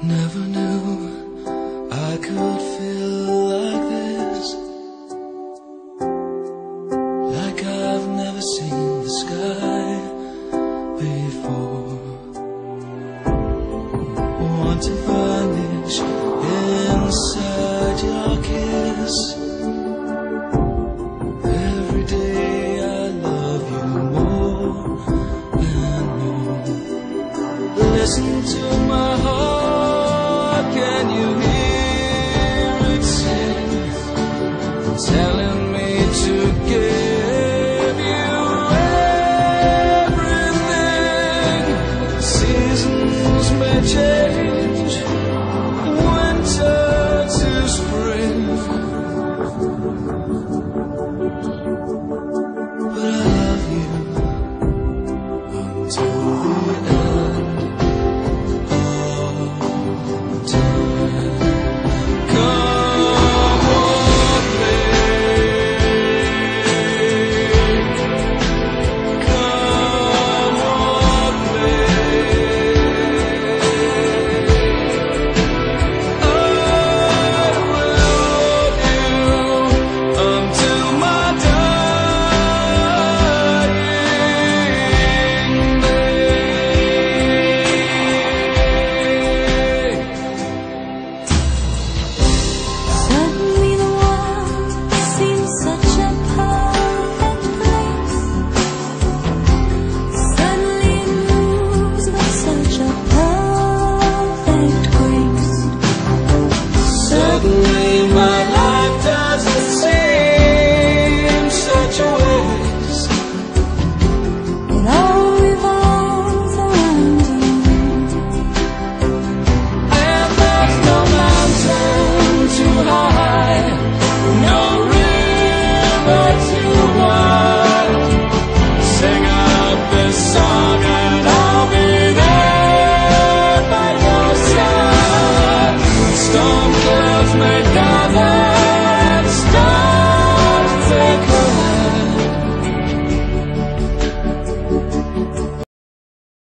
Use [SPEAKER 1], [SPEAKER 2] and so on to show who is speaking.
[SPEAKER 1] Never knew I could feel like this, like I've never seen the sky before. Want to vanish inside your kiss. Every day I love you more and more. Listen to my heart, can you hear it sing? Telling me to give you everything. Seasons may change,